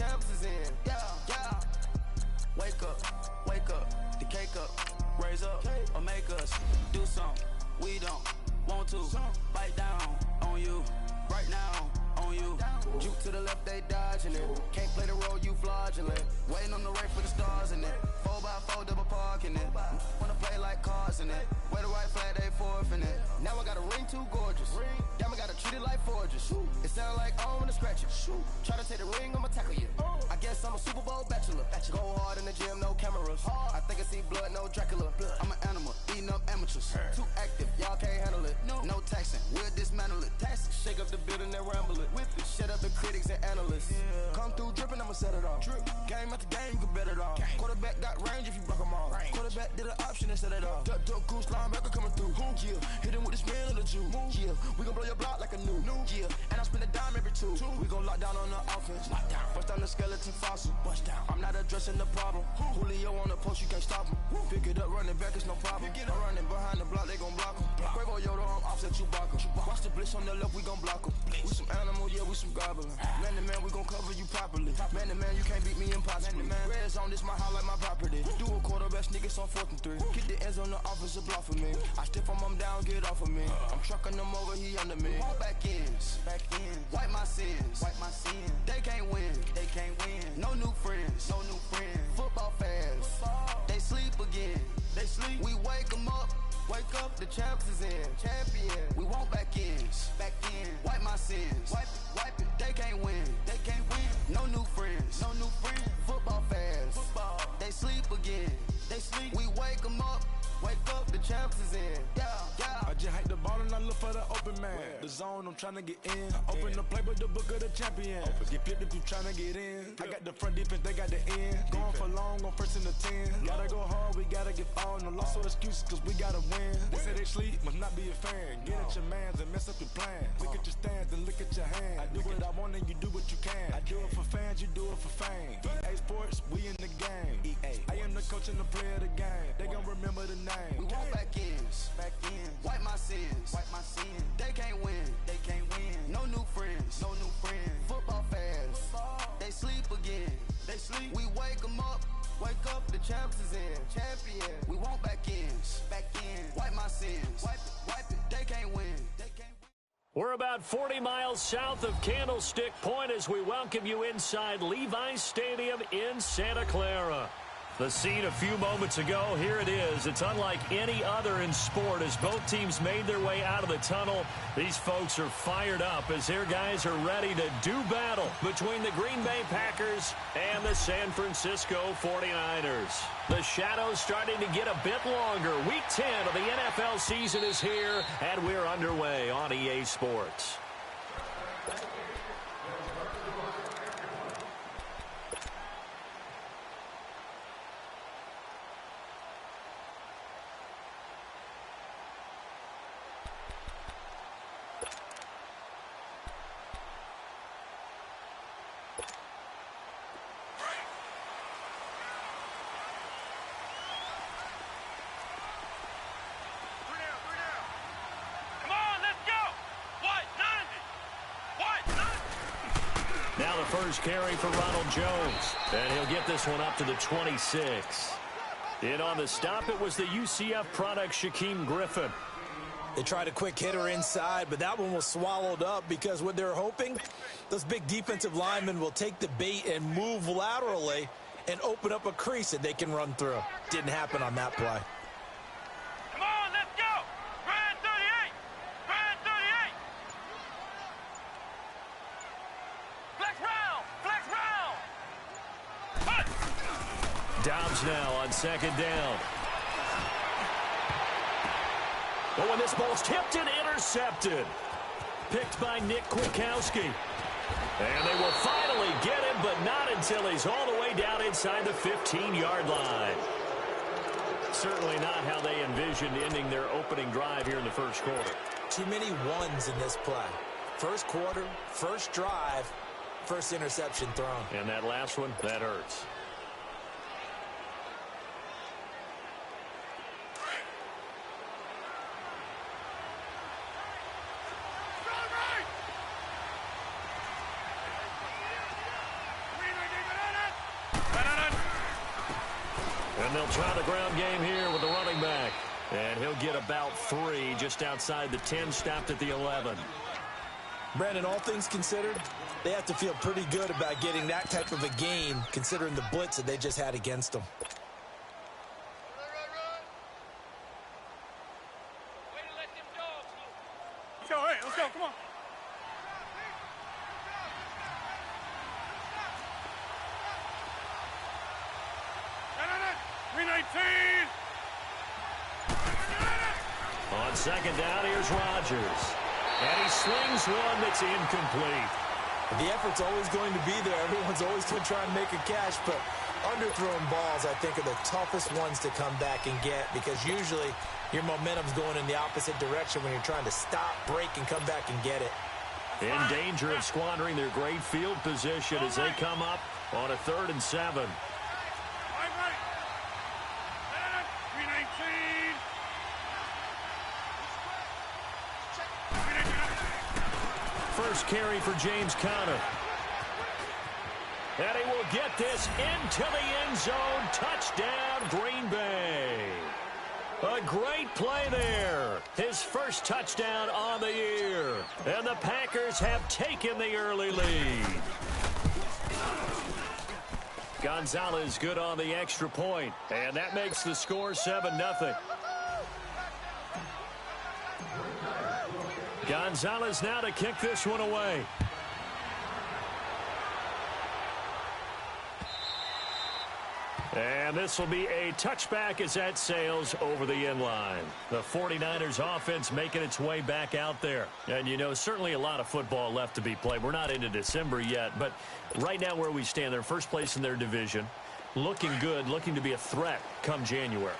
champs is in. Yeah. Wake up, the cake up, raise up, or make us do something we don't want to. Bite down on you, right now on you. Juke to the left, they dodging it. Can't play the role, you fraudulent. Waiting on the right for the stars in it. 4x4 double parking it. Wanna play like cars in it. Wear the right flag, they forfeiting it. Now I got a ring too gorgeous. Damn, I gotta treat it like forges. It sound like I wanna scratch it. Try to take the ring, I'ma tackle you. I guess I'm a Super Bowl bachelor. Go hard in the gym, no cameras. I think I see blood, no Dracula. I'm an animal, eating up amateurs. Too active, y'all can't handle it. No taxing, we'll dismantle it. Shake up the building and ramble it. Whip it, shut up the critics and analysts. Come through dripping, I'ma set it off. Game after game, you can bet it off. Quarterback got range if you block them all. Quarterback did an option and set it off. Duck, goose, linebacker coming through. Yeah, hit him with the spin of the Jew. Yeah, we gon' blow your block like a new. Yeah, and I spend a dime every two. We gon' lock down on the offense. Bust down the skeleton fossil. I'm not addressing the problem. Julio on the post, you can't stop him. Pick it up, running back, it's no problem. I'm running behind the block, they gon' block him. Quavo Yoda, I'm offset Chewbacca. Watch the blitz on the left, we gon' block him. We some animal, yeah, we some goblin. Man to man, we gon' cover you properly. Man to man, you can't beat me impossibly. Red zone, this my house like my property. Do a quarterback sneakers on 4th and 3. Get the ends on the offensive block for me. I stiff him down, get off of me. I'm trucking them over, he under me. All back ends, wipe my sins, They can't win, No new friends, Football fans, they sleep again. We wake them up. Wake up, the champs is in. Champion. We want back ends. Wipe my sins. Wipe it. They can't win. No new friends. Football fans. They sleep again. We wake them up. Wake up, the champs is in. Yeah. I just hike the ball and I look for the open man. The zone, I'm trying to get in. Open the playbook, the book of the champion. Get flipped if you trying to get in. I got the front defense, they got the end. Going for long, on 1st and the 10. Gotta go hard, we gotta get all. No loss or excuses, cause we gotta win. They say they sleep, must not be a fan. Get at your mans and mess up your plans. Look at your stance and look at your hands. I do what I want and you do what you can. I do it for fans, you do it for fame. EA Sports, we in the game. I am the coach and the player of the game. They gon' remember the name. We want back ends. Wipe my sins. They can't win. No new friends. Football fans. They sleep again. We wake them up. Wake up, the champs is in. Champion. We want back ends. Wipe my sins. Wipe it. They can't win. We're about 40 miles south of Candlestick Point as we welcome you inside Levi's Stadium in Santa Clara. The scene a few moments ago, here it is. It's unlike any other in sport as both teams made their way out of the tunnel. These folks are fired up as their guys are ready to do battle between the Green Bay Packers and the San Francisco 49ers. The shadows starting to get a bit longer. Week 10 of the NFL season is here, and we're underway on EA Sports. Now the first carry for Ronald Jones. And he'll get this one up to the 26. In on the stop, it was the UCF product, Shaquem Griffin. They tried a quick hitter inside, but that one was swallowed up because what they're hoping, those big defensive linemen will take the bait and move laterally and open up a crease that they can run through. Didn't happen on that play. Come on, let's go! Brand 38! Brand 38! Flex round! Flex round! Push! Dobbs now on second down. But when this ball's tipped and intercepted. Picked by Nick Kwiatkowski. And they will finally get him, but not until he's all the way down inside the 15-yard line. Certainly not how they envisioned ending their opening drive here in the first quarter. Too many ones in this play. First quarter, first drive, first interception thrown. And that last one, that hurts. And they'll try the ground game here with the running back. And he'll get about 3 just outside the 10, stopped at the 11. Brandon, all things considered, they have to feel pretty good about getting that type of a gain considering the blitz that they just had against them. Let's go, hey, let's go, come on. On second down, here's Rodgers. And he slings one that's incomplete. The effort's always going to be there. Everyone's always going to try and make a catch, but underthrown balls, I think, are the toughest ones to come back and get because usually your momentum's going in the opposite direction when you're trying to stop, break, and come back and get it. In danger of squandering their great field position as they come up on a 3rd and 7. First carry for James Conner. And he will get this into the end zone. Touchdown, Green Bay. A great play there. His first touchdown on the year. And the Packers have taken the early lead. Gonzalez good on the extra point. And that makes the score 7-0. Gonzalez now to kick this one away. And this will be a touchback as that sails over the end line. The 49ers offense making its way back out there. And, you know, certainly a lot of football left to be played. We're not into December yet, but right now where we stand, they're first place in their division. Looking good, looking to be a threat come January.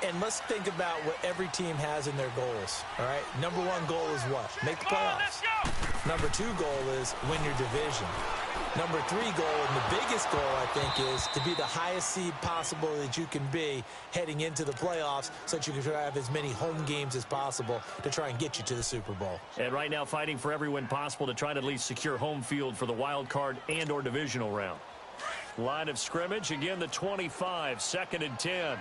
And let's think about what every team has in their goals, all right? Number 1 goal is what? Make the playoffs. Number 2 goal is win your division. Number 3 goal, and the biggest goal, I think, is to be the highest seed possible that you can be heading into the playoffs so that you can have as many home games as possible to try and get you to the Super Bowl. And right now fighting for every win possible to try to at least secure home field for the wild card and or divisional round. Line of scrimmage, again, the 25, 2nd and 10.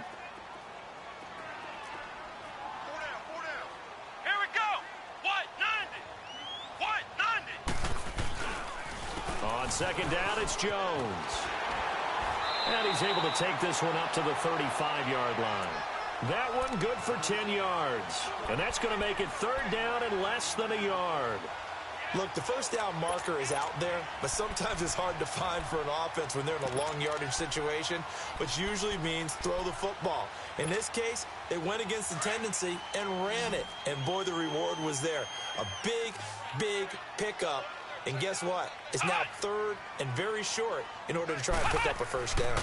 On second down, it's Jones. And he's able to take this one up to the 35-yard line. That one good for 10 yards. And that's going to make it 3rd down and less than a yard. Look, the first down marker is out there, but sometimes it's hard to find for an offense when they're in a long yardage situation, which usually means throw the football. In this case, they went against the tendency and ran it. And boy, the reward was there. A big, big pickup. And guess what? It's now 3rd and very short in order to try and pick up a first down.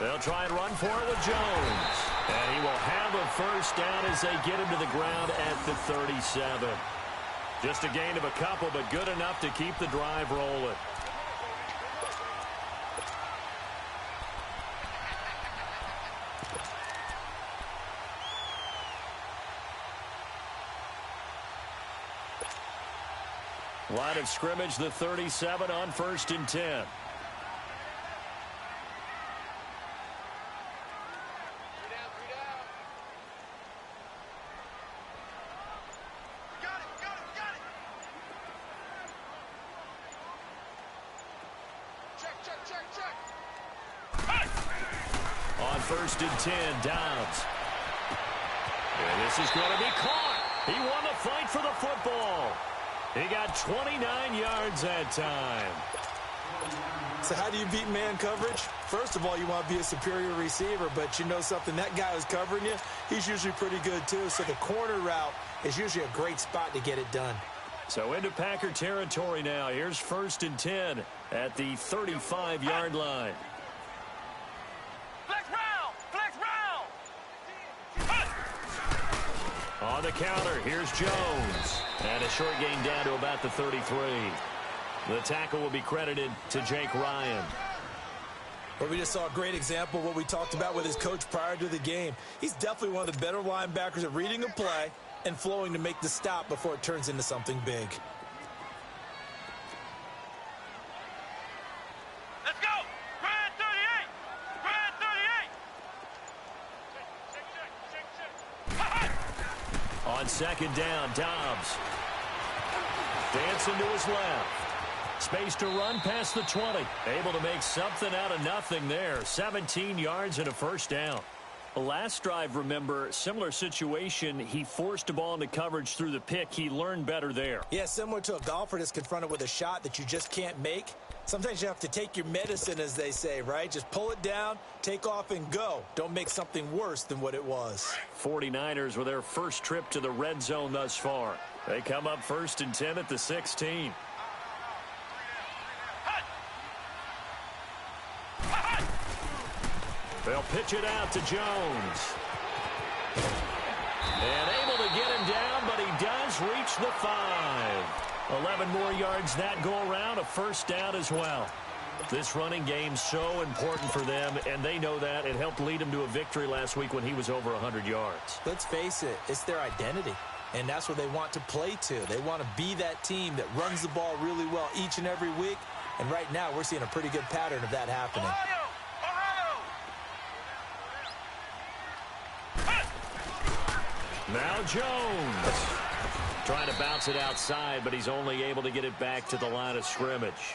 They'll try and run for it with Jones. And he will have a first down as they get him to the ground at the 37. Just a gain of a couple, but good enough to keep the drive rolling. Line of scrimmage, the 37 on 1st and 10. On 1st and 10, Downs. And this is going to be caught. He won the fight for the football. He got 29 yards that time. So how do you beat man coverage? First of all, you want to be a superior receiver, but you know something, that guy who's covering you, he's usually pretty good too. So the corner route is usually a great spot to get it done. So into Packer territory now. Here's 1st and 10 at the 35-yard line. On the counter, here's Jones. And a short gain down to about the 33. The tackle will be credited to Jake Ryan. Well, we just saw a great example of what we talked about with his coach prior to the game. He's definitely one of the better linebackers at reading a play and flowing to make the stop before it turns into something big. Let's go! Grand 38! Grand 38! On second down, Dobbs. Dancing to his left. Space to run past the 20. Able to make something out of nothing there. 17 yards and a first down. The last drive, remember, similar situation. He forced a ball into coverage through the pick. He learned better there. Yeah, similar to a golfer that's confronted with a shot that you just can't make. Sometimes you have to take your medicine, as they say, right? Just pull it down, take off, and go. Don't make something worse than what it was. 49ers with their first trip to the red zone thus far. They come up 1st and 10 at the 16. They'll pitch it out to Jones. And able to get him down, but he does reach the 5. 11 more yards that go around, a first down as well. This running game so important for them, and they know that. It helped lead him to a victory last week when he was over 100 yards. Let's face it, it's their identity, and that's what they want to play to. They want to be that team that runs the ball really well each and every week, and right now we're seeing a pretty good pattern of that happening. Now Jones trying to bounce it outside, but he's only able to get it back to the line of scrimmage.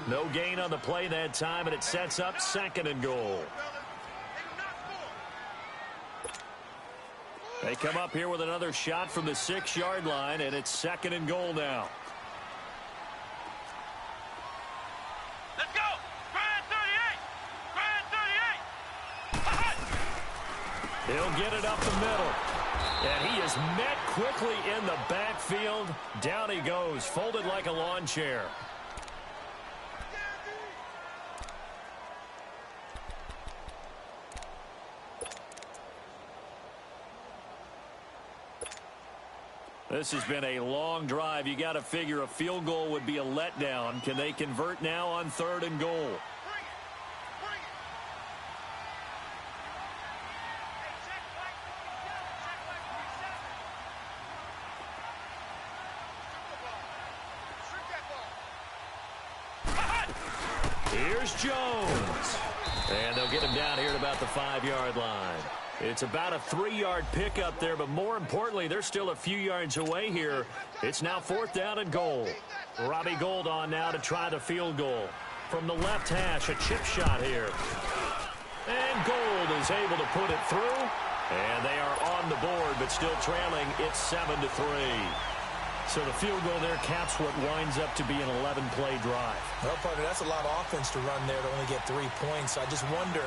No gain on the play that time, and it sets up 2nd and goal. They come up here with another shot from the 6-yard line, and it's 2nd and goal now. Let's go! Grand 38! Grand 38! He'll get it up the middle. And he is met quickly in the backfield. Down he goes, folded like a lawn chair. This has been a long drive. You got to figure a field goal would be a letdown. Can they convert now on 3rd and goal? Here's Jones. And they'll get him down here at about the 5-yard line. It's about a 3-yard pickup there, but more importantly, they're still a few yards away here. It's now 4th down and goal. Robbie Gould on now to try the field goal. From the left hash, a chip shot here. And Gould is able to put it through. And they are on the board, but still trailing. It's 7-3. So the field goal there caps what winds up to be an 11-play drive. Well, partner, that's a lot of offense to run there to only get 3 points. I just wonder,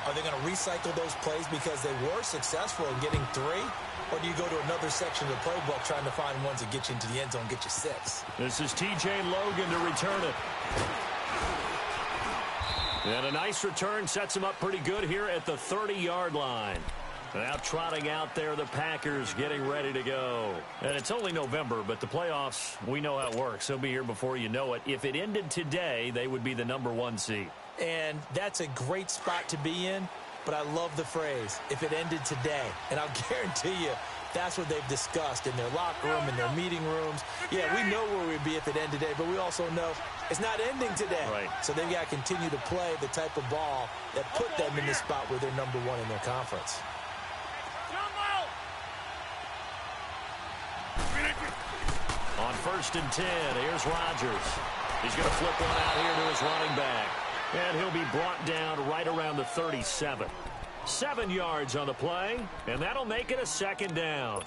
are they going to recycle those plays because they were successful in getting 3? Or do you go to another section of the playbook trying to find ones that get you into the end zone, get you 6? This is T.J. Logan to return it. And a nice return sets him up pretty good here at the 30-yard line. Now trotting out there, the Packers getting ready to go. And it's only November, but the playoffs, we know how it works. They'll be here before you know it. If it ended today, they would be the #1 seed. And that's a great spot to be in, but I love the phrase, if it ended today. And I'll guarantee you, that's what they've discussed in their locker room, in their meeting rooms. Yeah, we know where we'd be if it ended today, but we also know it's not ending today. Right. So they've got to continue to play the type of ball that put them in the spot where they're #1 in their conference. On 1st and 10, here's Rodgers. He's going to flip one out here to his running back. And he'll be brought down right around the 37. 7 yards on the play, and that'll make it a 2nd down.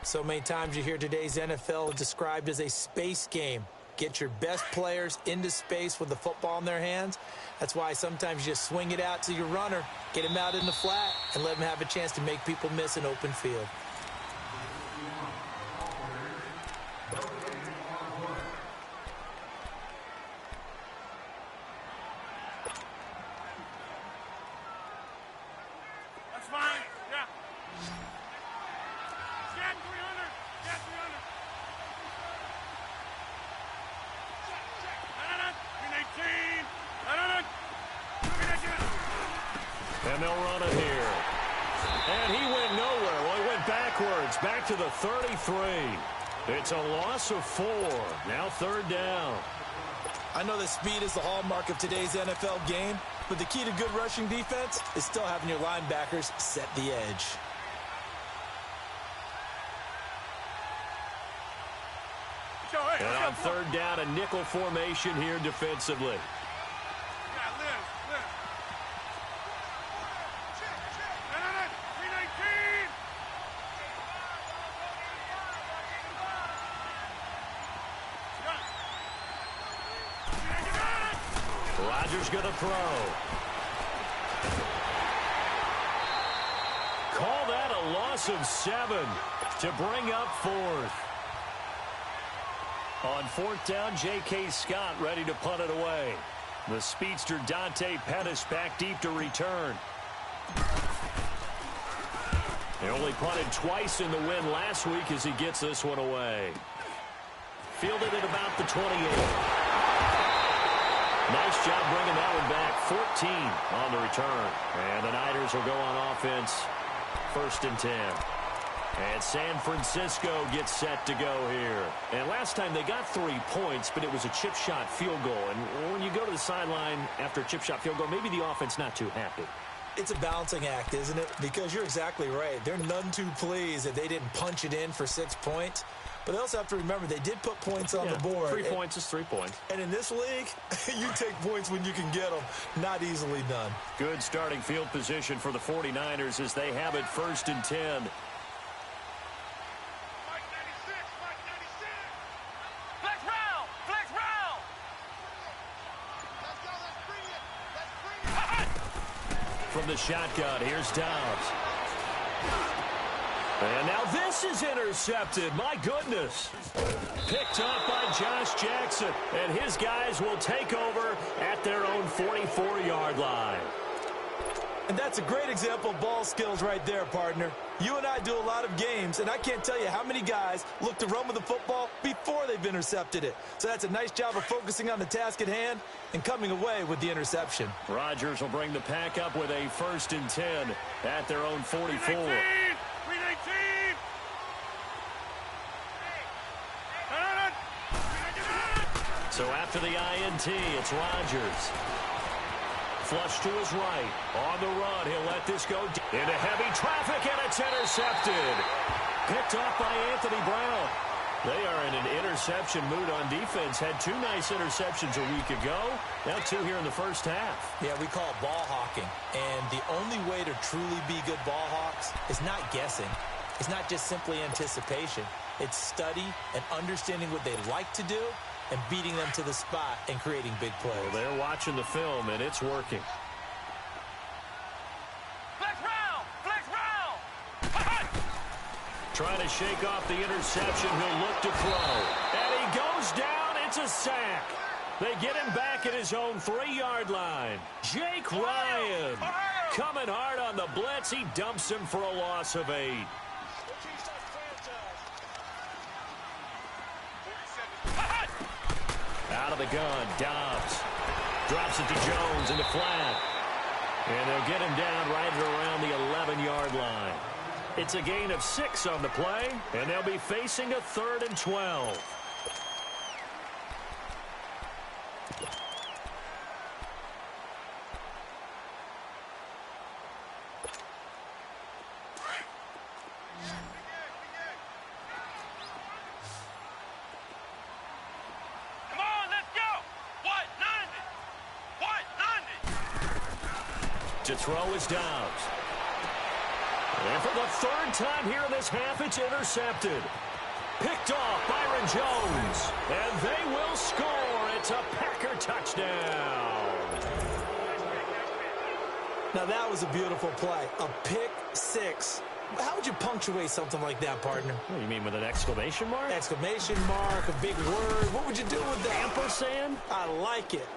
So many times you hear today's NFL described as a space game. Get your best players into space with the football in their hands. That's why sometimes you just swing it out to your runner, get him out in the flat, and let him have a chance to make people miss an open field. And they'll run it here. And he went nowhere. Well, he went backwards, back to the 33. It's a loss of 4. Now 3rd down. I know that speed is the hallmark of today's NFL game, but the key to good rushing defense is still having your linebackers set the edge. on third down, a nickel formation here defensively. Rodgers going to throw. Call that a loss of 7 to bring up 4th. On 4th down, J.K. Scott ready to punt it away. The speedster Dante Pettis back deep to return. He only punted twice in the win last week as he gets this one away. Fielded at about the 28. Nice job bringing that one back. 14 on the return. And the Niners will go on offense. 1st and 10. And San Francisco gets set to go here. And last time they got 3 points, but it was a chip shot field goal. And when you go to the sideline after a chip shot field goal, maybe the offense not too happy. It's a balancing act, isn't it? Because you're exactly right. They're none too pleased that they didn't punch it in for 6 points. But they also have to remember they did put points on the board. 3 points is 3 points. And in this league, you take points when you can get them. Not easily done. Good starting field position for the 49ers as they have it 1st and 10. From the shotgun, here's Dobbs. And now this is intercepted. My goodness. Picked up by Josh Jackson. And his guys will take over at their own 44-yard line. And that's a great example of ball skills right there, partner. You and I do a lot of games, and I can't tell you how many guys look to run with the football before they've intercepted it. So that's a nice job of focusing on the task at hand and coming away with the interception. Rodgers will bring the pack up with a 1st and 10 at their own 44. So after the INT, it's Rodgers. Flush to his right. On the run, he'll let this go into heavy traffic, and it's intercepted. Picked off by Anthony Brown. They are in an interception mood on defense. Had 2 nice interceptions a week ago. Now 2 here in the first half. Yeah, we call it ball hawking. And the only way to truly be good ball hawks is not guessing. It's not just simply anticipation. It's study and understanding what they like to do and beating them to the spot and creating big plays. Well, they're watching the film, and it's working. Flex round! Flex round! Trying to shake off the interception. He'll look to throw. And he goes down. It's a sack. They get him back at his own 3-yard line. Jake Ryan coming hard on the blitz. He dumps him for a loss of 8. Out of the gun, Dobbs drops it to Jones in the flat. And they'll get him down right around the 11-yard line. It's a gain of 6 on the play, and they'll be facing a 3rd and 12. To throw is Dobbs. And for the 3rd time here in this half, it's intercepted. Picked off Byron Jones. And they will score. It's a Packer touchdown. Now that was a beautiful play. A pick 6. How would you punctuate something like that, partner? What do you mean, with an exclamation mark? Exclamation mark, a big word. What would you do with that? Ampersand? I like it.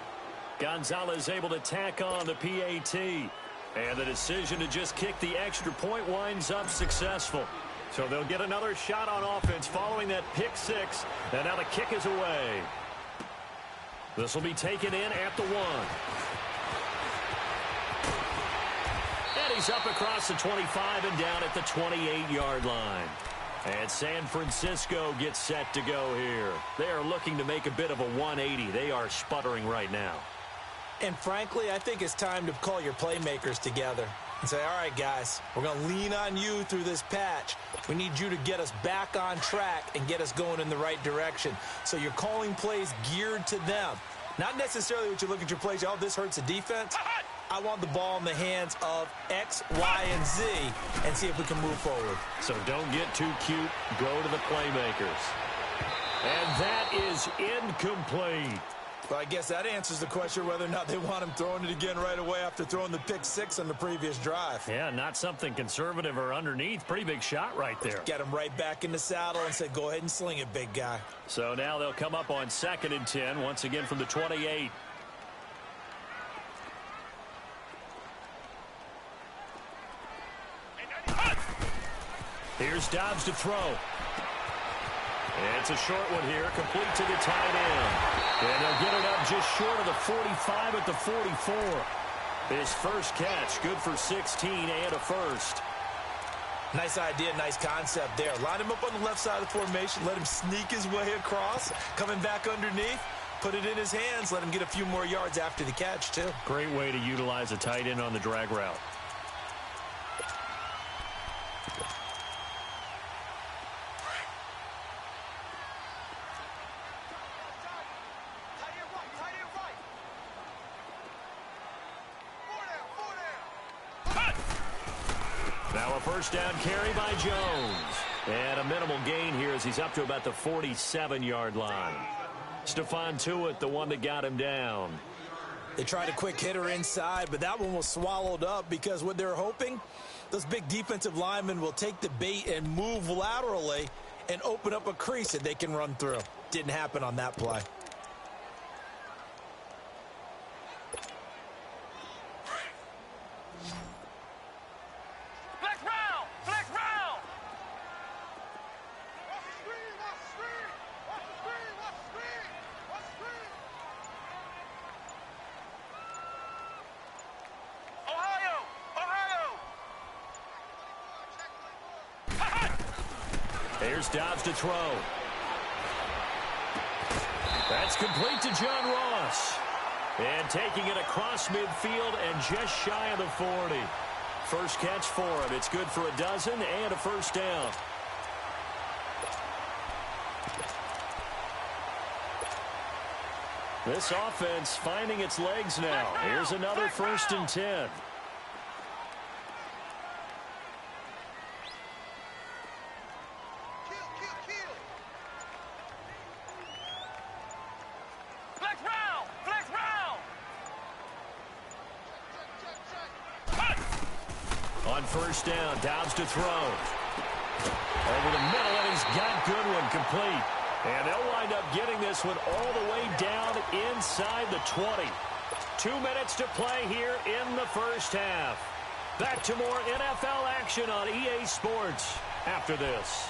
Gonzalez able to tack on the PAT. And the decision to just kick the extra point winds up successful. So they'll get another shot on offense following that pick 6. And now the kick is away. This will be taken in at the 1. And he's up across the 25 and down at the 28-yard line. And San Francisco gets set to go here. They are looking to make a bit of a 180. They are sputtering right now. And frankly, I think it's time to call your playmakers together. and say, all right, guys, we're going to lean on you through this patch. We need you to get us back on track and get us going in the right direction. So you're calling plays geared to them. Not necessarily what you look at your plays, oh, this hurts the defense. I want the ball in the hands of X, Y, and Z and see if we can move forward. So don't get too cute. Go to the playmakers. And that is incomplete. Well, I guess that answers the question whether or not they want him throwing it again right away after throwing the pick six on the previous drive. Yeah, not something conservative or underneath. Pretty big shot right there. Get him right back in the saddle and say, go ahead and sling it, big guy. So now they'll come up on 2nd and 10, once again from the 28. Here's Dobbs to throw. It's a short one here, complete to the tight end. And they'll get it up just short of the 45 at the 44. His first catch, good for 16 and a first. Nice idea, nice concept there. Line him up on the left side of the formation, let him sneak his way across, coming back underneath, put it in his hands, let him get a few more yards after the catch, too. Great way to utilize a tight end on the drag route. Now a first down carry by Jones. And a minimal gain here as he's up to about the 47-yard line. Stephon Tuitt, the one that got him down. They tried a quick hitter inside, but that one was swallowed up because what they're hoping, those big defensive linemen will take the bait and move laterally and open up a crease that they can run through. Didn't happen on that play. Here's Dobbs to throw. That's complete to John Ross. And taking it across midfield and just shy of the 40. First catch for him. It's good for a dozen and a first down. This offense finding its legs now. Here's another 1st and 10. On first down, Dobbs to throw. Over the middle, and he's got Goodwin complete. And they'll wind up getting this one all the way down inside the 20. 2 minutes to play here in the first half. Back to more NFL action on EA Sports after this.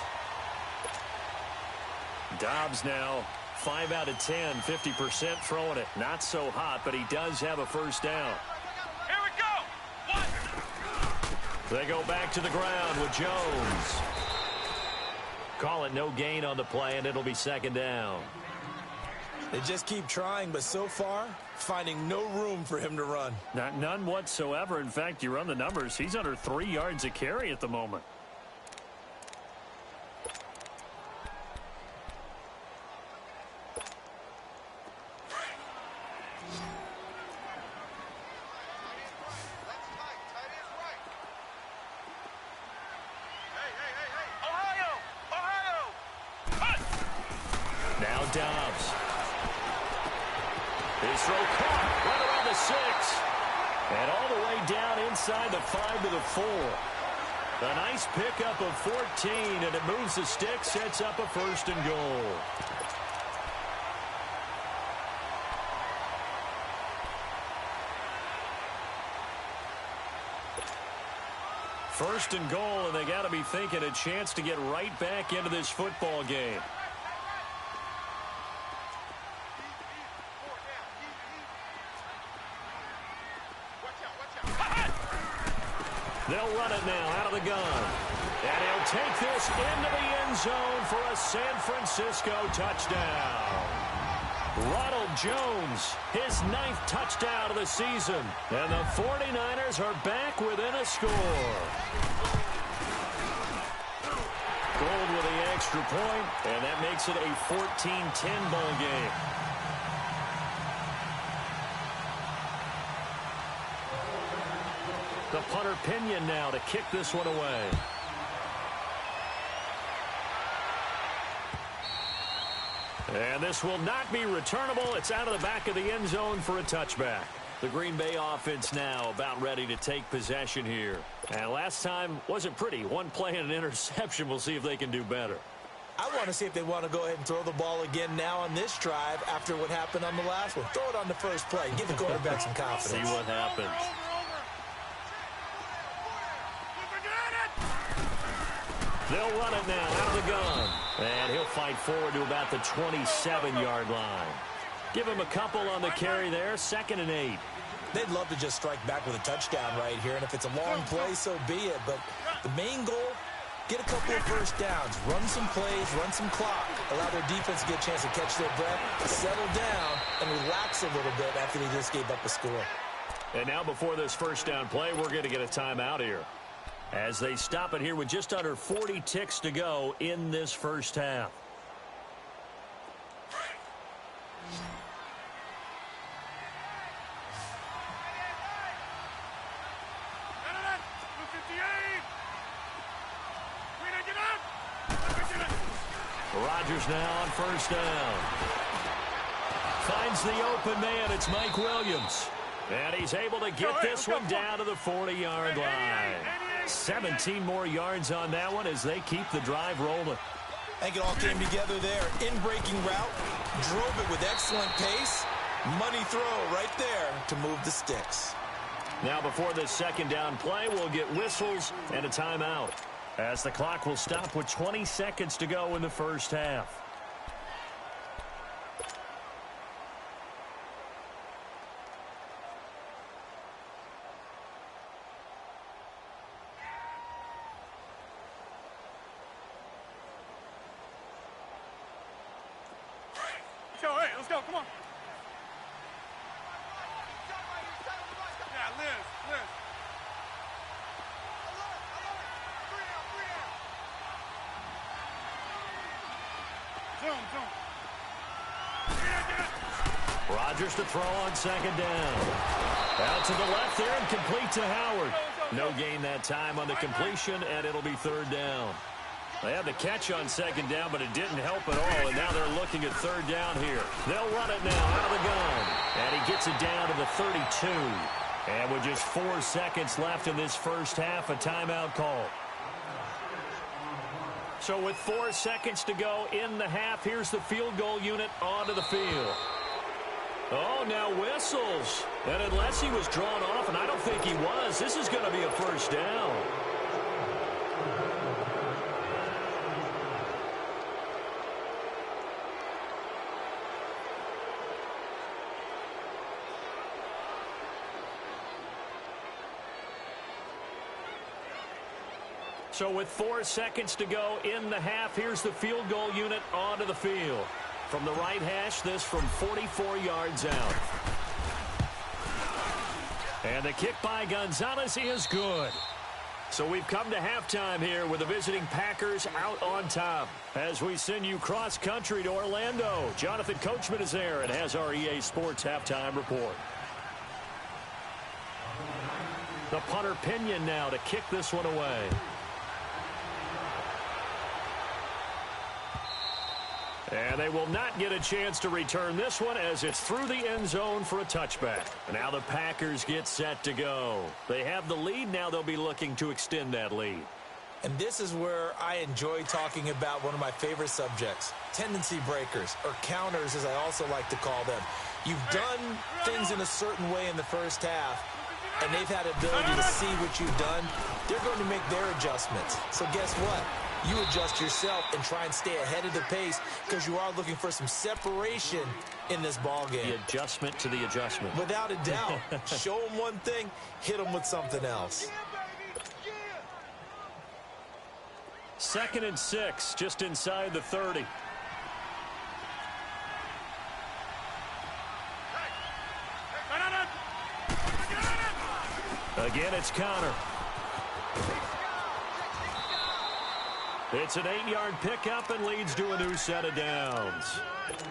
Dobbs now 5 out of 10, 50% throwing it. Not so hot, but he does have a first down. Here we go. One. They go back to the ground with Jones. Call it no gain on the play, and it'll be 2nd down. They just keep trying, but so far, finding no room for him to run. None whatsoever. In fact, you run the numbers. He's under 3 yards a carry at the moment. Now Dobbs. His throw caught right around the 6. And all the way down inside the 5 to the 4. A nice pickup of 14, and it moves the stick, sets up a 1st and goal. First and goal, and they got to be thinking a chance to get right back into this football game. They'll run it now out of the gun. And he'll take this into the end zone for a San Francisco touchdown. Ronald Jones, his 9th touchdown of the season. And the 49ers are back within a score. Gold with the extra point, and that makes it a 14-10 ball game. The punter Pinion now to kick this one away. And this will not be returnable. It's out of the back of the end zone for a touchback. The Green Bay offense now about ready to take possession here. And last time wasn't pretty. One play and an interception. We'll see if they can do better. I want to see if they want to go ahead and throw the ball again now on this drive after what happened on the last one. Throw it on the first play. Give the quarterback some confidence. See what happens. They'll run it now out of the gun. And he'll fight forward to about the 27-yard line. Give him a couple on the carry there. 2nd and 8. They'd love to just strike back with a touchdown right here. And if it's a long play, so be it. But the main goal, get a couple of first downs. Run some plays, run some clock. Allow their defense to get a chance to catch their breath, settle down, and relax a little bit after they just gave up a score. And now before this first down play, we're going to get a timeout here, as they stop it here with just under 40 ticks to go in this first half. Rodgers now on first down. Finds the open man. It's Mike Williams. And he's able to get this one down to the 40-yard line. 17 more yards on that one as they keep the drive rolling. I think it all came together there. In-breaking route, drove it with excellent pace. Money throw right there to move the sticks. Now before this second down play, we'll get whistles and a timeout, as the clock will stop with 20 seconds to go in the first half. Hey, let's go, come on. Yeah, Liz. Zoom. Rodgers to throw on second down. Out to the left there and complete to Howard. No gain that time on the completion, and it'll be third down. They had the catch on second down, but it didn't help at all, and now they're looking at third down here. They'll run it now out of the gun, and he gets it down to the 32. And with just 4 seconds left in this first half, a timeout call. So with 4 seconds to go in the half, here's the field goal unit onto the field. Oh, now whistles. And unless he was drawn off, and I don't think he was, this is going to be a first down. So with 4 seconds to go in the half, here's the field goal unit onto the field. From the right hash, this from 44 yards out. And the kick by Gonzalez is good. So we've come to halftime here with the visiting Packers out on top. As we send you cross-country to Orlando, Jonathan Coachman is there and has our EA Sports halftime report. The punter Pinion now to kick this one away. And they will not get a chance to return this one as it's through the end zone for a touchback. Now the Packers get set to go. They have the lead. Now they'll be looking to extend that lead. And this is where I enjoy talking about one of my favorite subjects, tendency breakers, or counters as I also like to call them. You've done things in a certain way in the first half, and they've had ability to see what you've done. They're going to make their adjustments. So guess what? You adjust yourself and try and stay ahead of the pace because you are looking for some separation in this ball game. The adjustment to the adjustment. Without a doubt. Show them one thing, hit them with something else. 2nd and 6, just inside the 30. Again, it's Connor. It's an 8-yard pickup and leads to a new set of downs.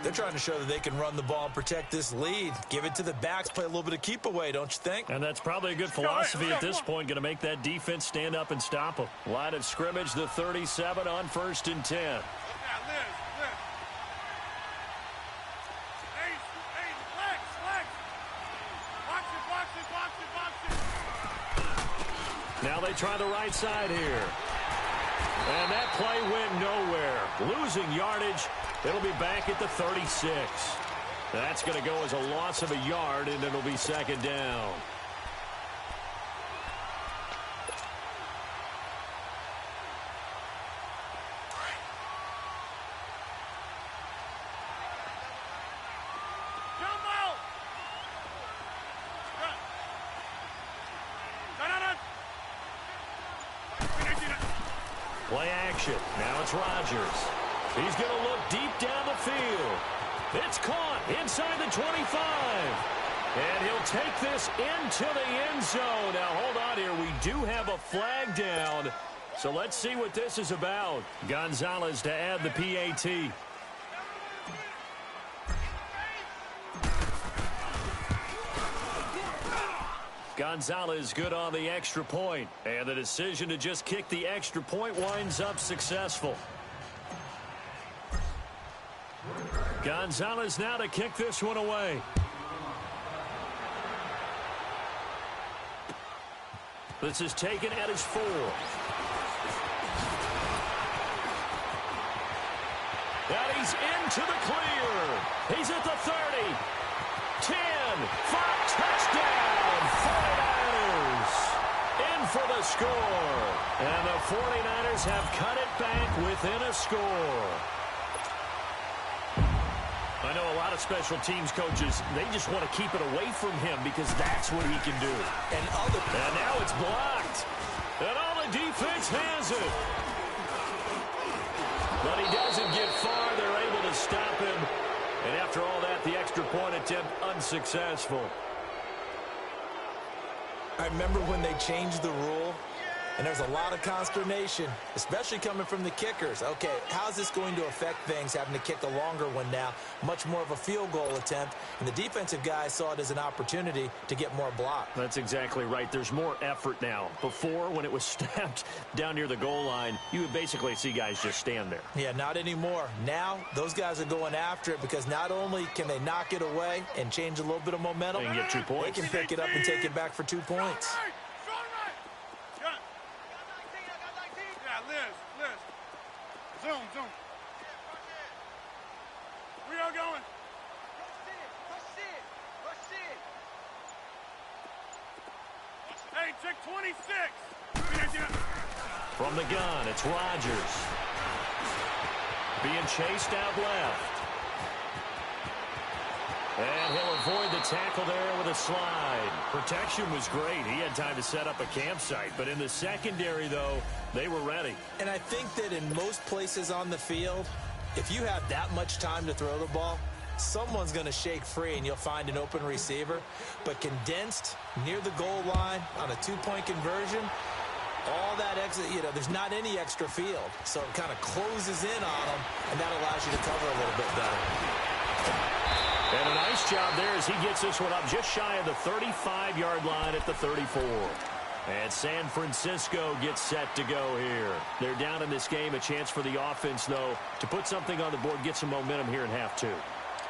They're trying to show that they can run the ball and protect this lead. Give it to the backs, play a little bit of keep away, don't you think? And that's probably a good philosophy at this point, going to make that defense stand up and stop them. Line of scrimmage, the 37 on 1st and 10. Now they try the right side here. And that play went nowhere. Losing yardage. It'll be back at the 36. That's going to go as a loss of a yard, and it'll be 2nd down. Play action. Now it's Rodgers. He's going to look deep down the field. It's caught inside the 25. And he'll take this into the end zone. Now, hold on here. We do have a flag down. So let's see what this is about. Gonzalez to add the PAT. Gonzalez good on the extra point. And the decision to just kick the extra point winds up successful. Gonzalez now to kick this one away. This is taken at his 4. And he's into the clear. He's at the 30. 10. 5. Touchdown. 49ers in for the score. And the 49ers have cut it back within a score. I know a lot of special teams coaches, they just want to keep it away from him because that's what he can do. And now it's blocked. And all the defense has it. But he doesn't get far. They're able to stop him. And after all that, the extra point attempt unsuccessful. I remember when they changed the rule, and there's a lot of consternation, especially coming from the kickers. Okay, how's this going to affect things, having to kick a longer one now? Much more of a field goal attempt, and the defensive guys saw it as an opportunity to get more block. That's exactly right. There's more effort now. Before, when it was snapped down near the goal line, you would basically see guys just stand there. Yeah, not anymore. Now, those guys are going after it because not only can they knock it away and change a little bit of momentum, and get 2 points. They can pick it up and take it back for 2 points. Zoom. We are going. Hey, check 26. From the gun, it's Rodgers. Being chased out left. And he'll avoid the tackle there with a slide. Protection was great. He had time to set up a campsite. But in the secondary, though, they were ready. And I think that in most places on the field, if you have that much time to throw the ball, someone's going to shake free and you'll find an open receiver. But condensed near the goal line on a 2-point conversion, all that exit, there's not any extra field. So it kind of closes in on them, and that allows you to cover a little bit better. And a nice job there as he gets this one up just shy of the 35-yard line at the 34. And San Francisco gets set to go here. They're down in this game. A chance for the offense, though, to put something on the board, get some momentum here in half 2.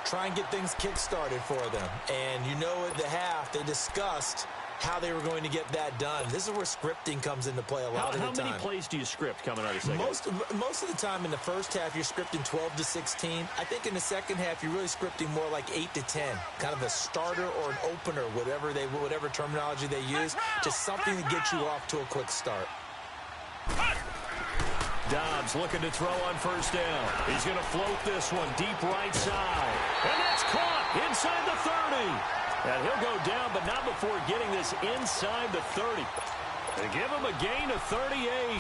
Try and get things kick-started for them. And at the half, they discussed how they were going to get that done. This is where scripting comes into play a lot of the time. How many plays do you script coming out of the second? Most of the time in the first half, you're scripting 12 to 16. I think in the second half, you're really scripting more like 8 to 10. Kind of a starter or an opener, whatever terminology they use, just something to get you off to a quick start. Dobbs looking to throw on first down. He's going to float this one deep right side. And that's caught inside the 30. And he'll go down, but not before getting this inside the 30. They give him a gain of 38.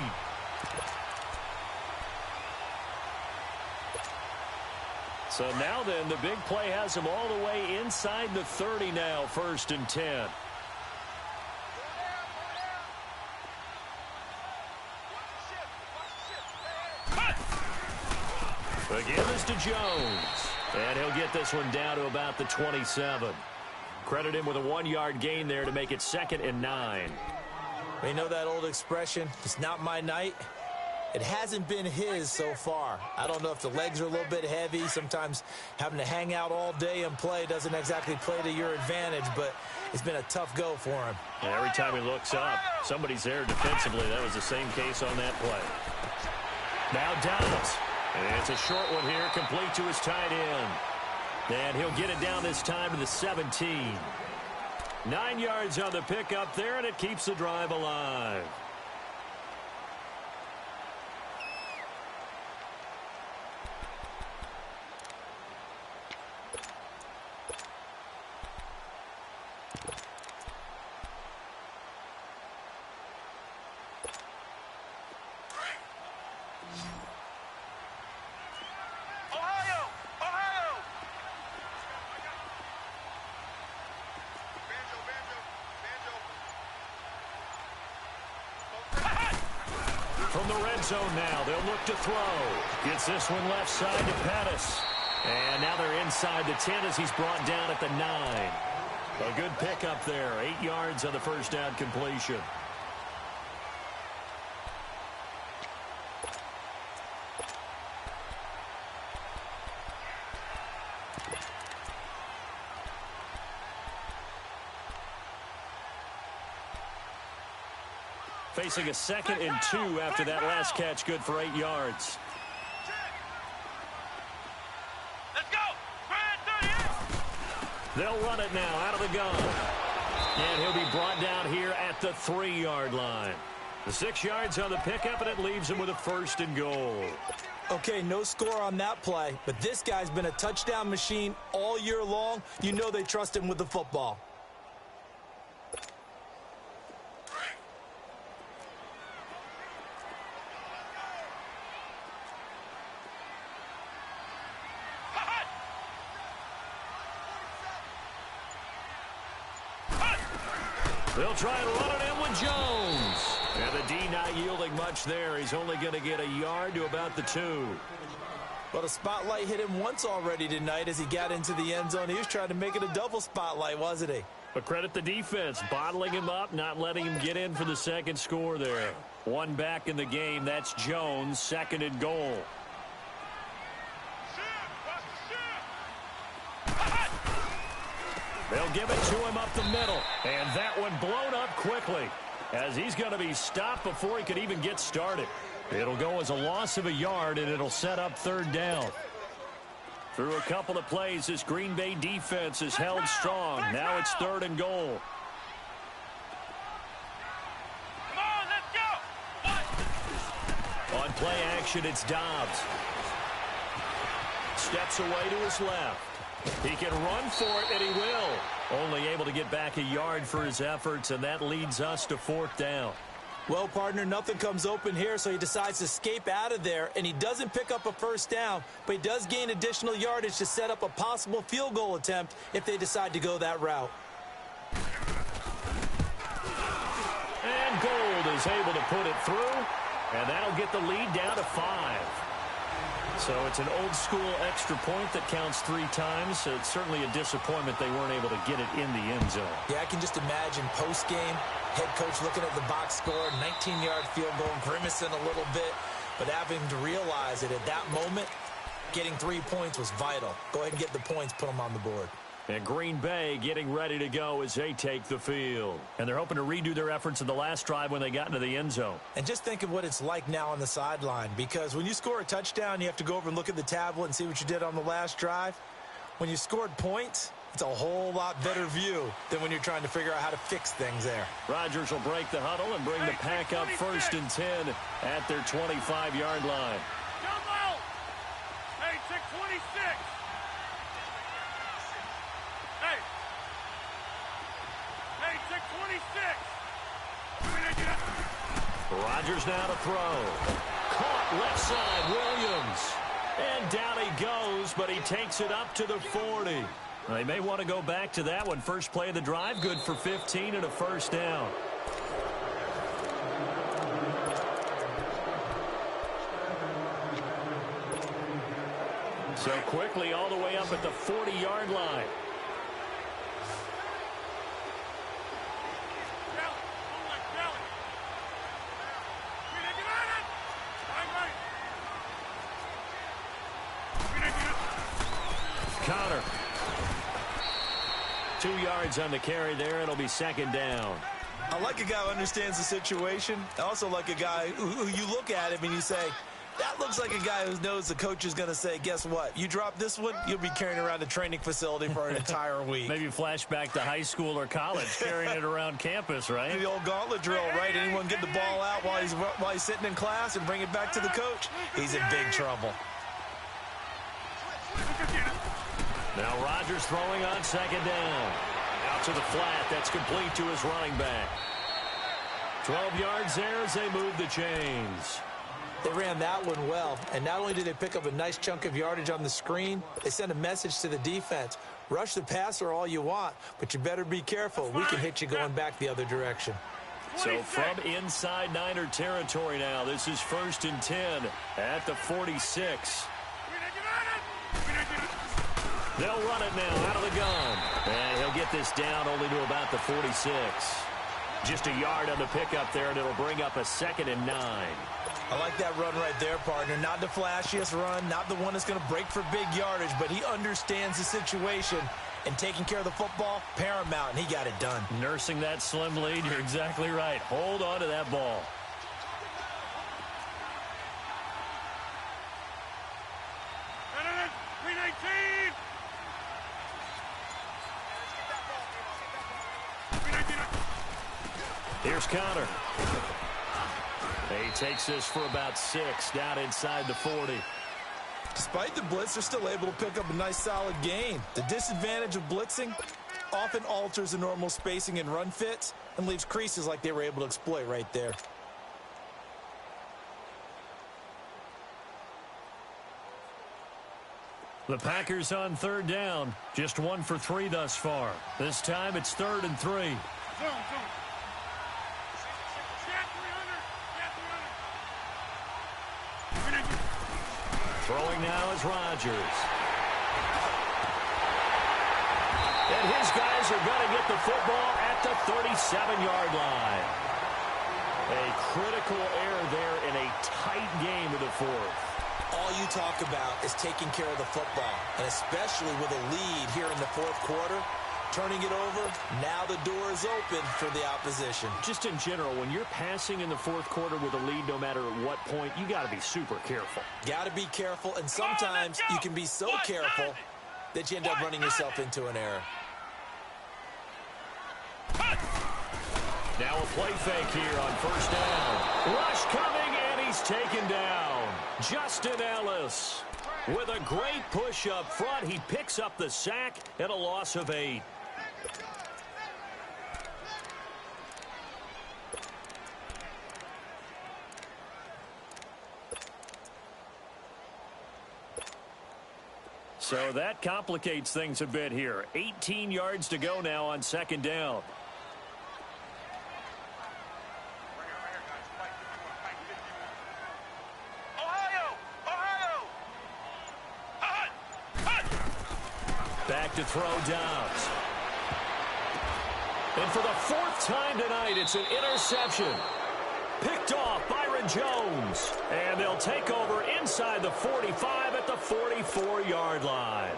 So now then, the big play has him all the way inside the 30 now, 1st and 10. The give is to Jones. And he'll get this one down to about the 27. Credit him with a 1-yard gain there to make it 2nd and 9. You know that old expression, it's not my night? It hasn't been his so far. I don't know if the legs are a little bit heavy. Sometimes having to hang out all day and play doesn't exactly play to your advantage, but it's been a tough go for him. And every time he looks up, somebody's there defensively. That was the same case on that play. Now Downs. And it's a short one here, complete to his tight end. And he'll get it down this time to the 17. 9 yards on the pickup there, and it keeps the drive alive. From the red zone now, they'll look to throw. Gets this one left side to Pettis. And now they're inside the 10 as he's brought down at the 9. A good pickup there. 8 yards on the first down completion. Facing a 2nd and 2 after that last catch, good for 8 yards. Let's go! They'll run it now out of the gun. And he'll be brought down here at the 3-yard line. The 6 yards on the pickup, and it leaves him with a 1st and goal. Okay, no score on that play, but this guy's been a touchdown machine all year long. You know they trust him with the football. They'll try and run it in with Jones. And the D not yielding much there. He's only going to get a yard to about the 2. Well, the spotlight hit him once already tonight as he got into the end zone. He was trying to make it a double spotlight, wasn't he? But credit the defense, bottling him up, not letting him get in for the second score there. One back in the game. That's Jones, 2nd and goal. They'll give it to him up the middle. And that one blown up quickly as he's going to be stopped before he could even get started. It'll go as a loss of a yard, and it'll set up 3rd down. Through a couple of plays, this Green Bay defense is held strong. Now it's 3rd and goal. Come on, let's go! On play action, it's Dobbs. Steps away to his left. He can run for it, and he will. Only able to get back a yard for his efforts, and that leads us to 4th down. Well, partner, nothing comes open here, so he decides to escape out of there, and he doesn't pick up a 1st down, but he does gain additional yardage to set up a possible field goal attempt if they decide to go that route. And Gold is able to put it through, and that'll get the lead down to 5. So it's an old-school extra point that counts 3 times. So it's certainly a disappointment they weren't able to get it in the end zone. Yeah, I can just imagine post-game, head coach looking at the box score, 19-yard field goal, grimacing a little bit, but having to realize that at that moment, getting 3 points was vital. Go ahead and get the points, put them on the board. And Green Bay getting ready to go as they take the field. And they're hoping to redo their efforts in the last drive when they got into the end zone. And just think of what it's like now on the sideline, because when you score a touchdown, you have to go over and look at the tablet and see what you did on the last drive. When you scored points, it's a whole lot better view than when you're trying to figure out how to fix things there. Rodgers will break the huddle and bring the pack up 1st and 10 at their 25-yard line. Jump out! Hey, check 26! Hey! Hey, check 26! Rodgers now to throw. Caught left side, Williams. And down he goes, but he takes it up to the 40. They may want to go back to that one. First play of the drive, good for 15 and a 1st down. So quickly all the way up at the 40-yard line. Connor. 2 yards on the carry there. It'll be second down. I like a guy who understands the situation. I also like a guy who you look at him and you say, that looks like a guy who knows the coach is going to say, guess what? You drop this one, you'll be carrying around the training facility for an entire week. Maybe flashback to high school or college, carrying it around campus, right? The old gauntlet drill, right? Anyone get the ball out while he's sitting in class and bring it back to the coach? He's in big trouble. Now Rodgers throwing on second down. Out to the flat. That's complete to his running back. 12 yards there as they move the chains. They ran that one well, and not only did they pick up a nice chunk of yardage on the screen, they sent a message to the defense. Rush the passer all you want, but you better be careful. We can hit you going back the other direction. So from inside Niner territory now, this is 1st and 10 at the 46. They'll run it now out of the gun. And he'll get this down only to about the 46. Just a yard on the pickup there, and it'll bring up a 2nd and 9. I like that run right there, partner. Not the flashiest run, not the one that's going to break for big yardage, but he understands the situation, and taking care of the football, paramount, and he got it done. Nursing that slim lead, you're exactly right. Hold on to that ball. Here's Connor. He takes this for about 6 down inside the 40. Despite the blitz, they're still able to pick up a nice solid gain. The disadvantage of blitzing often alters the normal spacing and run fits and leaves creases like they were able to exploit right there. The Packers on 3rd down. Just 1 for 3 thus far. This time it's 3rd and 3. Throwing now is Rodgers. And his guys are going to get the football at the 37-yard line. A critical error there in a tight game of the 4th. All you talk about is taking care of the football, and especially with a lead here in the 4th quarter. Turning it over, now the door is open for the opposition. Just in general, when you're passing in the 4th quarter with a lead, no matter at what point, you got to be super careful. Got to be careful, and sometimes you can be so careful that you end up running yourself into an error. Now a play fake here on 1st down. Rush coming, and he's taken down. Justin Ellis with a great push up front. He picks up the sack and a loss of 8. So that complicates things a bit here. 18 yards to go now on 2nd down. Back to throw Dobbs. And for the 4th time tonight, it's an interception. Picked off Byron Jones. And they'll take over inside the 45 at the 44-yard line.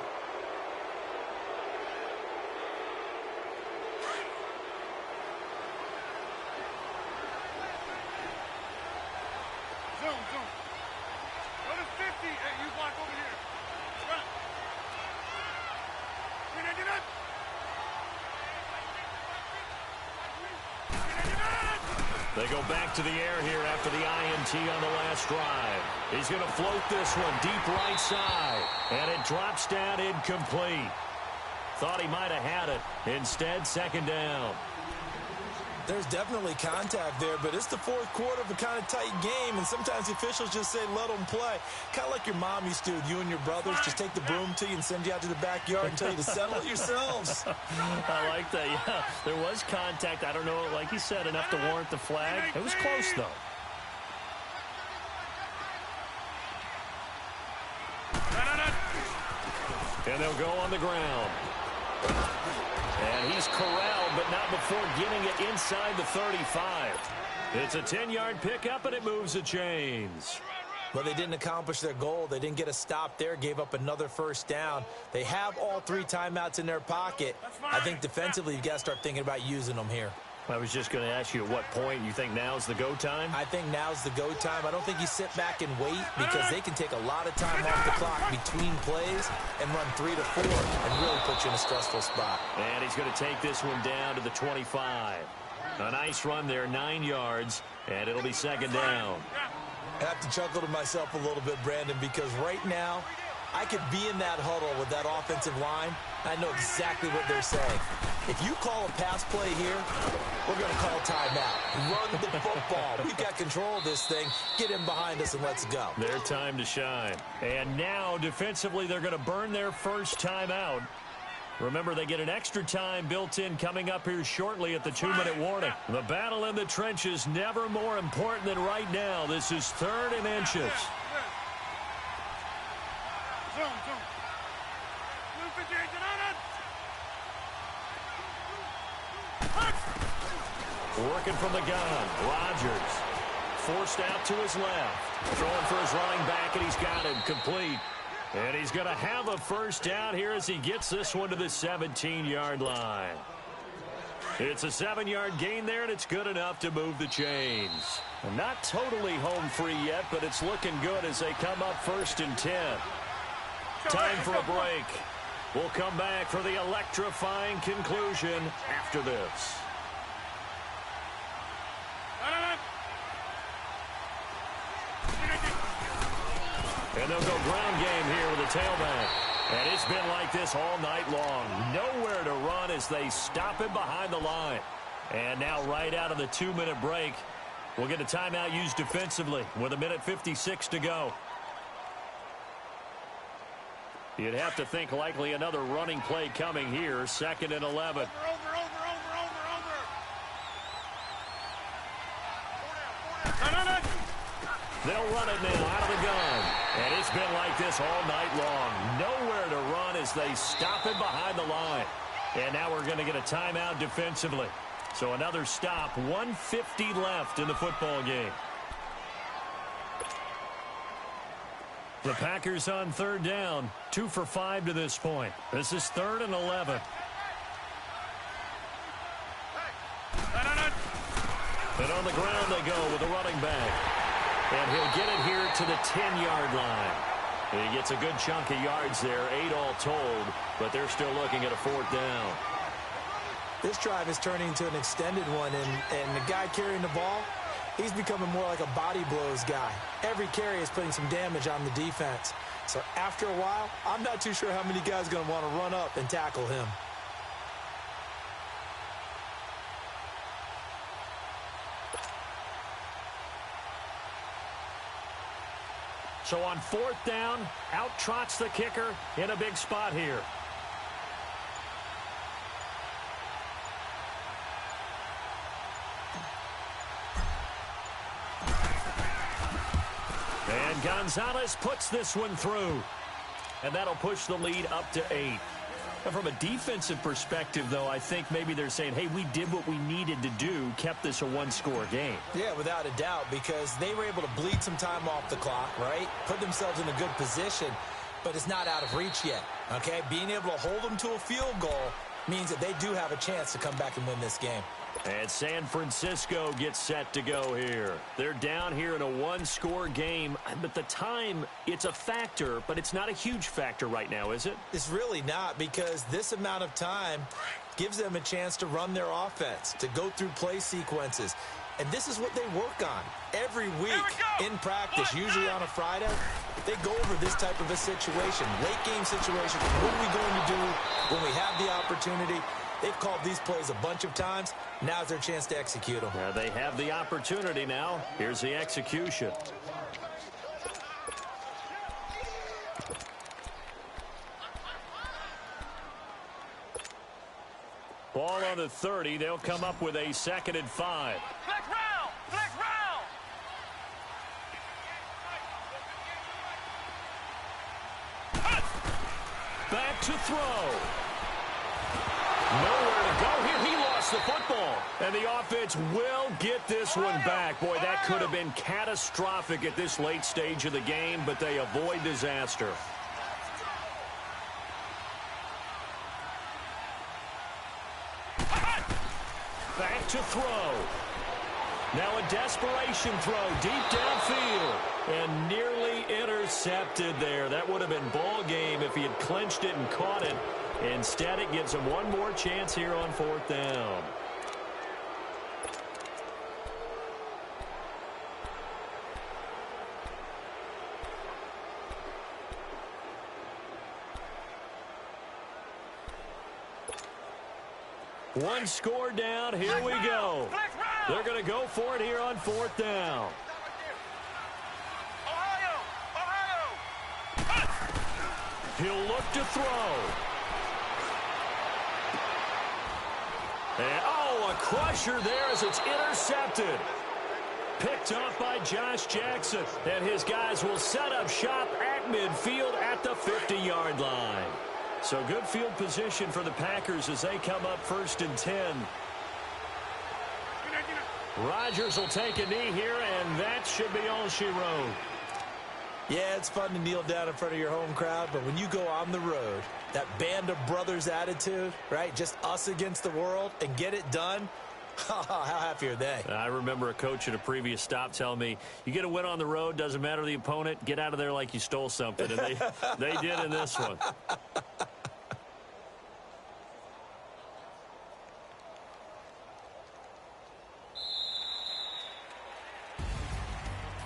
Zoom. Go to 50. Hey, you block over here. Run. Get up. They go back to the air here after the INT on the last drive. He's going to float this one deep right side. And it drops down incomplete. Thought he might have had it. Instead, 2nd down. There's definitely contact there, but it's the 4th quarter of a kind of tight game, and sometimes the officials just say, let them play. Kind of like your mom used to with you and your brothers. Just take the broom to you and send you out to the backyard and tell you to settle it yourselves. I like that, yeah. There was contact. I don't know, like you said, enough to warrant the flag. It was close, though. And they'll go on the ground. And he's corralled, but not before getting it inside the 35. It's a 10-yard pickup, and it moves the chains. Well, they didn't accomplish their goal. They didn't get a stop there, gave up another first down. They have all 3 timeouts in their pocket. I think defensively you've got to start thinking about using them here. I was just going to ask you at what point you think now's the go time? I think now's the go time. I don't think you sit back and wait because they can take a lot of time off the clock between plays and run 3 to 4 and really put you in a stressful spot. And he's going to take this one down to the 25. A nice run there, 9 yards, and it'll be second down. I have to chuckle to myself a little bit, Brandon, because right now I could be in that huddle with that offensive line. I know exactly what they're saying. If you call a pass play here, we're going to call timeout. Run the football. We've got control of this thing. Get him behind us and let's go. Their time to shine. And now, defensively, they're going to burn their first timeout. Remember, they get an extra time built in coming up here shortly at the 2-minute warning. The battle in the trenches never more important than right now. This is 3rd and inches. Working from the gun, Rodgers forced out to his left, throwing for his running back, and he's got him complete. And he's going to have a first down here as he gets this one to the 17-yard line. It's a 7-yard gain there, and it's good enough to move the chains. Not totally home free yet, but it's looking good as they come up 1st and 10. Time for a break. We'll come back for the electrifying conclusion after this. And they'll go ground game here with a tailback. And it's been like this all night long. Nowhere to run as they stop him behind the line. And now right out of the 2-minute break, we'll get a timeout used defensively with 1:56 to go. You'd have to think likely another running play coming here. 2nd and 11. They'll run it now out of the gun. And it's been like this all night long. Nowhere to run as they stop him behind the line. And now we're going to get a timeout defensively. So another stop, 1:50 left in the football game. The Packers on 3rd down, 2 for 5 to this point. This is 3rd and 11. And on the ground they go with the running back. And he'll get it here to the 10-yard line. And he gets a good chunk of yards there, 8 all told, but they're still looking at a 4th down. This drive is turning into an extended one, and the guy carrying the ball, he's becoming more like a body blows guy. Every carry is putting some damage on the defense. So after a while, I'm not too sure how many guys are going to want to run up and tackle him. So on 4th down, out trots the kicker in a big spot here. And Gonzalez puts this one through. And that'll push the lead up to 8. And from a defensive perspective, though, I think maybe they're saying, hey, we did what we needed to do, kept this a 1-score game. Yeah, without a doubt, because they were able to bleed some time off the clock, right? Put themselves in a good position, but it's not out of reach yet, okay? Being able to hold them to a field goal means that they do have a chance to come back and win this game. And San Francisco gets set to go here. They're down here in a 1-score game, but the time, it's a factor, but it's not a huge factor right now, is it? It's really not, because this amount of time gives them a chance to run their offense, to go through play sequences. And this is what they work on every week in practice, usually on a Friday. They go over this type of a situation, late game situation. What are we going to do when we have the opportunity? They've called these plays a bunch of times. Now's their chance to execute them. Yeah, they have the opportunity now. Here's the execution. Ball on the 30. They'll come up with a 2nd and 5. Flex round! Flex round! Back Back to throw. Nowhere to go here. He lost the football. And the offense will get this one back. Boy, that could have been catastrophic at this late stage of the game, but they avoid disaster. Back to throw. Now a desperation throw deep downfield. And nearly intercepted there. That would have been ball game if he had clinched it and caught it. Instead, it gives him one more chance here on 4th down. One score down. Here we go. They're going to go for it here on 4th down. He'll look to throw. And, oh, a crusher there as it's intercepted. Picked up by Josh Jackson. And his guys will set up shop at midfield at the 50-yard line. So good field position for the Packers as they come up 1st and 10. Rodgers will take a knee here, and that should be all she wrote. Yeah, it's fun to kneel down in front of your home crowd, but when you go on the road, that band of brothers attitude, right? Just us against the world and get it done. How happy are they? I remember a coach at a previous stop telling me, you get a win on the road, doesn't matter the opponent, get out of there like you stole something. And they did in this one.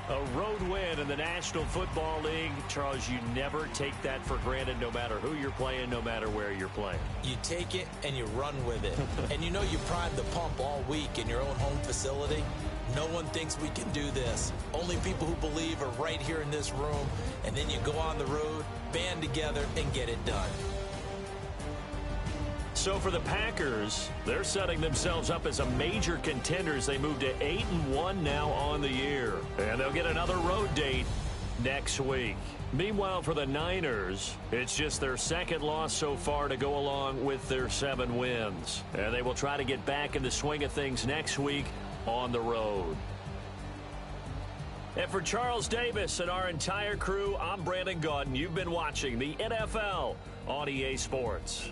A road win in the National Football League. Charles, you never take that for granted no matter who you're playing, no matter where you're playing. You take it and you run with it. And you know you primed the pump all week in your own home facility. No one thinks we can do this. Only people who believe are right here in this room. And then you go on the road, band together, and get it done. So for the Packers, they're setting themselves up as a major contender as they move to 8-1 now on the year. And they'll get another road date next week. Meanwhile, for the Niners, it's just their second loss so far to go along with their 7 wins. And they will try to get back in the swing of things next week on the road. And for Charles Davis and our entire crew, I'm Brandon Gaudin. You've been watching the NFL on EA Sports.